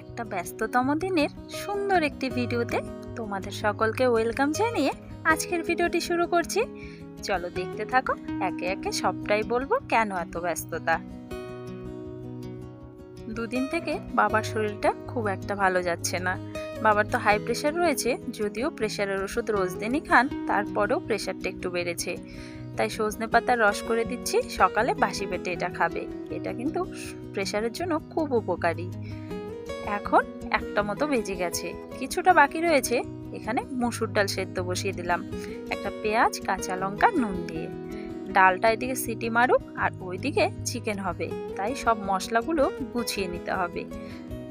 একটা ব্যস্ততম দিনের সুন্দর একটি ভিডিওতে তোমাদের সকলকে ওয়েলকাম জানিয়ে আজকের ভিডিওটি শুরু করছি। চলো দেখতে থাকো, একে একে সবটাই বলবো কেন এত ব্যস্ততা। দুদিন থেকে বাবার শরীরটা খুব একটা ভালো যাচ্ছে না। বাবার তো হাই প্রেশার রয়েছে, যদিও প্রেশারের ওষুধ রোজ দিনই খান, তারপরেও প্রেশারটা একটু বেড়েছে। তাই সজনে পাতার রস করে দিচ্ছি, সকালে বাসি পেটে এটা খাবে। এটা কিন্তু প্রেশারের জন্য খুব উপকারী। এখন একটা মতো বেজে গেছে, কিছুটা বাকি রয়েছে। এখানে মসুর ডাল সেদ্ধ বসিয়ে দিলাম, একটা পেঁয়াজ, কাঁচা লঙ্কা, নুন দিয়ে। ডালটা এদিকে সিটি মারুক আর ওইদিকে চিকেন হবে, তাই সব মশলাগুলো গুছিয়ে নিতে হবে।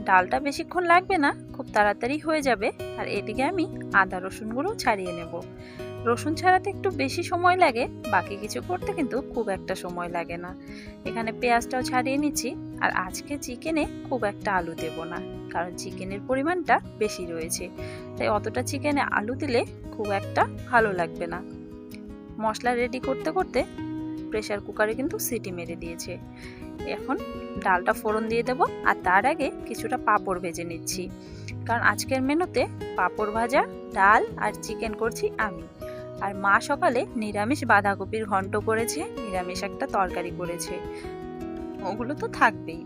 ডালটা বেশিক্ষণ লাগবে না, খুব তাড়াতাড়ি হয়ে যাবে। আর এদিকে আমি আদা রসুনগুলো ছাড়িয়ে নেব। রসুন ছাড়াতে একটু বেশি সময় লাগে, বাকি কিছু করতে কিন্তু খুব একটা সময় লাগে না। এখানে পেঁয়াজটাও ছাড়িয়ে নিচ্ছি। আর আজকে চিকেনে খুব একটা আলু দেব না, কারণ চিকেনের পরিমাণটা বেশি রয়েছে, তাই অতটা চিকেনে আলু দিলে খুব একটা ভালো লাগবে না। মশলা রেডি করতে করতে প্রেসার কুকারে কিন্তু সিটি মেরে দিয়েছে। এখন ডালটা ফোড়ন দিয়ে দেব, আর তার আগে কিছুটা পাঁপড় ভেজে নিচ্ছি, কারণ আজকের মেনুতে পাঁপড় ভাজা, ডাল আর চিকেন করছি আমি। আর মা সকালে নিরামিষ বাঁধাকপির ঘন্ট করেছে, নিরামিষ একটা তরকারি করেছে, ওগুলো তো থাকবেই।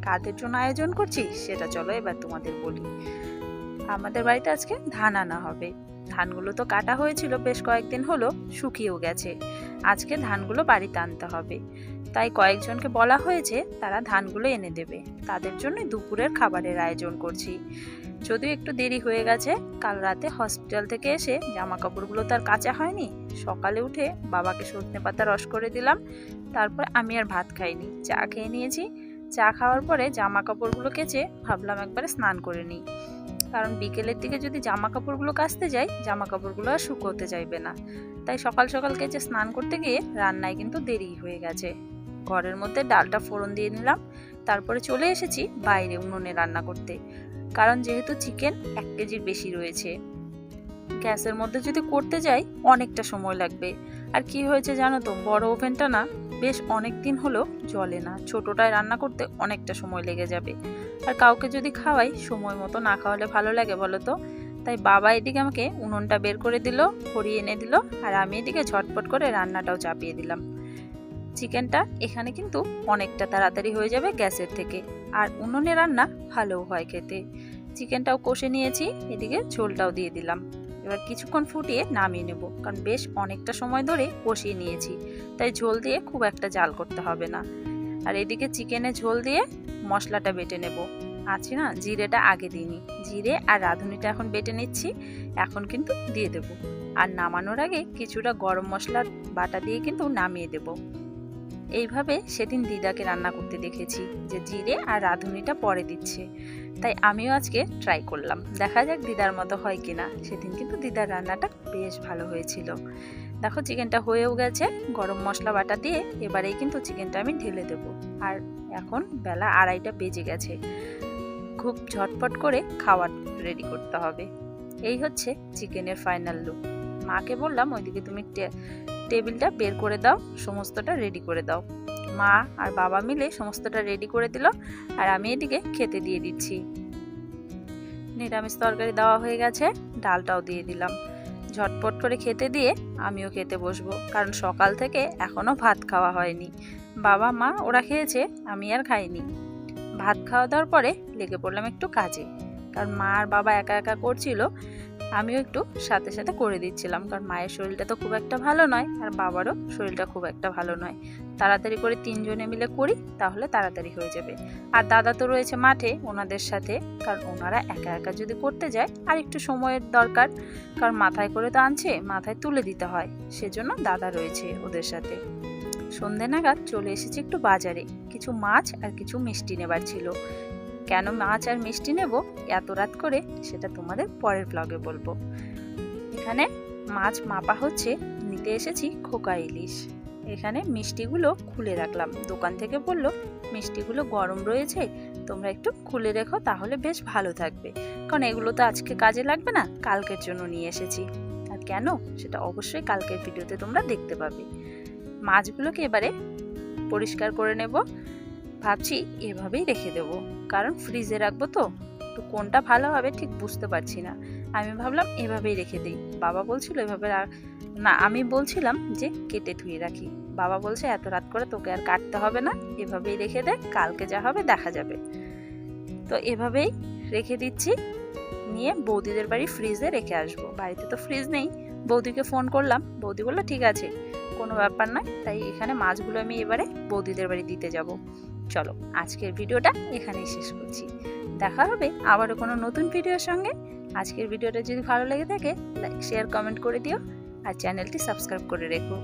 কাদের জন্য আয়োজন করছি সেটা চলো এবার তোমাদের বলি। আমাদের বাড়িতে আজকে ধান আনা হবে। ধানগুলো তো কাটা হয়েছিল বেশ কয়েকদিন হলো, শুকিয়েও গেছে। আজকে ধানগুলো বাড়িতে আনতে হবে, তাই কয়েকজনকে বলা হয়েছে, তারা ধানগুলো এনে দেবে। তাদের জন্য দুপুরের খাবারের আয়োজন করছি। যদিও একটু দেরি হয়ে গেছে, কাল রাতে হসপিটাল থেকে এসে জামা কাপড়গুলো তো আর কাচা হয়নি। সকালে উঠে বাবাকে সজনে পাতা রস করে দিলাম, তারপর আমি আর ভাত খাইনি, চা খেয়ে নিয়েছি। চা খাওয়ার পরে জামা কাপড়গুলো কেচে ভাবলাম একবারে স্নান করে নিই, কারণ বিকেলের দিকে যদি জামা কাপড়গুলো কাচতে যাই, জামা কাপড়গুলো আর শুকোতে চাইবে না। তাই সকাল সকাল কেচে স্নান করতে গিয়ে রান্নায় কিন্তু দেরি হয়ে গেছে। ঘরের মধ্যে ডালটা ফোড়ন দিয়ে নিলাম, তারপরে চলে এসেছি বাইরে উনুনে রান্না করতে, কারণ যেহেতু চিকেন 1 কেজির বেশি রয়েছে। গ্যাসের মধ্যে যদি করতে যাই অনেকটা সময় লাগবে। আর কি হয়েছে জানো তো, বড় ওভেনটা না বেশ অনেক দিন হলো জ্বলে না, ছোটটায় রান্না করতে অনেকটা সময় লেগে যাবে। আর কাউকে যদি খাওয়াই, সময় মতো না খাওয়ালে ভালো লাগে বলো তো। তাই বাবা এদিকে আমাকে উনুনটা বের করে দিল, ভরিয়ে এনে দিল, আর আমি এদিকে ঝটপট করে রান্নাটাও চাপিয়ে দিলাম। চিকেনটা এখানে কিন্তু অনেকটা তাড়াতাড়ি হয়ে যাবে গ্যাসের থেকে, আর উনুনে রান্না ভালোও হয় খেতে। চিকেনটাও কষে নিয়েছি, এদিকে ঝোলটাও দিয়ে দিলাম। এবার কিছুক্ষণ ফুটিয়ে নামিয়ে নেব, কারণ বেশ অনেকটা সময় ধরে কষিয়ে নিয়েছি, তাই ঝোল দিয়ে খুব একটা জাল করতে হবে না। আর এদিকে চিকেনে ঝোল দিয়ে মশলাটা বেটে নেব। আছে না, জিরেটা আগে দিইনি, জিরে আর রাঁধুনিটা এখন বেটে নিচ্ছি, এখন কিন্তু দিয়ে দেব। আর নামানোর আগে কিছুটা গরম মশলা বাটা দিয়ে কিন্তু নামিয়ে দেব। এইভাবে সেদিন দিদাকে রান্না করতে দেখেছি, যে জিরে আর রাঁধুনিটা পরে দিচ্ছে, তাই আমিও আজকে ট্রাই করলাম, দেখা যাক দিদার মতো হয় কিনা। সেদিন কিন্তু দিদার রান্নাটা বেশ ভালো হয়েছিল। দেখো চিকেনটা হয়েও গেছে, গরম মশলা বাটা দিয়ে এবারেই কিন্তু চিকেনটা আমি ঢেলে দেব। আর এখন বেলা 2:30টা বেজে গেছে, খুব ঝটপট করে খাবার রেডি করতে হবে। এই হচ্ছে চিকেনের ফাইনাল লুক। মাকে বললাম ওইদিকে তুমি টেবিলটা বের করে দাও, সমস্তটা রেডি করে দাও। মা আর বাবা মিলে সমস্তটা রেডি করে দিল, আর আমি এদিকে খেতে দিয়ে দিচ্ছি। নিরামিষ তরকারি দেওয়া হয়ে গেছে, ডালটাও দিয়ে দিলাম। ঝটপট করে খেতে দিয়ে আমিও খেতে বসবো, কারণ সকাল থেকে এখনো ভাত খাওয়া হয়নি। বাবা মা ওরা খেয়েছে, আমি আর খাইনি। ভাত খাওয়া দাওয়ার পরে লেগে পড়লাম একটু কাজে, কারণ মা আর বাবা একা একা করছিল, আমিও একটু সাথে সাথে করে দিচ্ছিলাম, কারণ মায়ের শরীরটা তো খুব একটা ভালো নয়, আর বাবারও শরীরটা খুব একটা ভালো নয়। তাড়াতাড়ি করে 3 জনে মিলে করি, তাহলে তাড়াতাড়ি হয়ে যাবে। আর দাদা তো রয়েছে মাঠে ওনাদের সাথে, কারণ ওনারা একা একা যদি করতে যায় আর একটু সময়ের দরকার, কারণ মাথায় করে তো আনছে, মাথায় তুলে দিতে হয়, সেজন্য দাদা রয়েছে ওদের সাথে। সন্ধে নাগাদ চলে এসেছি একটু বাজারে, কিছু মাছ আর কিছু মিষ্টি নেবার ছিল। কেন মাছ আর মিষ্টি নেব এত রাত করে, সেটা তোমাদের পরের ব্লগে বলবো। এখানে মাছ মাপা হচ্ছে, নিতে এসেছি খোকা ইলিশ। এখানে মিষ্টিগুলো খুলে রাখলাম, দোকান থেকে বললো মিষ্টিগুলো গরম রয়েছে, তোমরা একটু খুলে রেখো, তাহলে বেশ ভালো থাকবে, কারণ এগুলো তো আজকে কাজে লাগবে না, কালকের জন্য নিয়ে এসেছি। আর কেন, সেটা অবশ্যই কালকের ভিডিওতে তোমরা দেখতে পাবে। মাছগুলোকে এবারে পরিষ্কার করে নেব, ভাবছি এভাবেই রেখে দেবো। কারণ ফ্রিজে রাখবো তো কোনটা ভালো হবে ঠিক বুঝতে পারছি না। আমি ভাবলাম এভাবেই রেখে দিই। বাবা বলছিল এভাবে না, আমি বলছিলাম যে কেটে ধুয়ে রাখি। বাবা বলছে এত রাত করে তোকে আর কাটতে হবে না, এভাবেই রেখে দে, কালকে যা হবে দেখা যাবে। তো এভাবেই রেখে দিচ্ছি, নিয়ে বৌদিদের বাড়ি ফ্রিজে রেখে আসবো। বাড়িতে তো ফ্রিজ নেই। বৌদিকে ফোন করলাম, বৌদি বললো ঠিক আছে, কোনো ব্যাপার নয়। তাই এখানে মাছগুলো আমি এবারে বৌদিদের বাড়ি দিতে যাব। চলো আজকের ভিডিওটা এখানেই শেষ করছি। দেখা হবে আবারও কোনো নতুন ভিডিওর সঙ্গে। আজকের ভিডিওটা যদি ভালো লেগে থাকে লাইক শেয়ার কমেন্ট করে দিও আর চ্যানেলটি সাবস্ক্রাইব করে রেখো।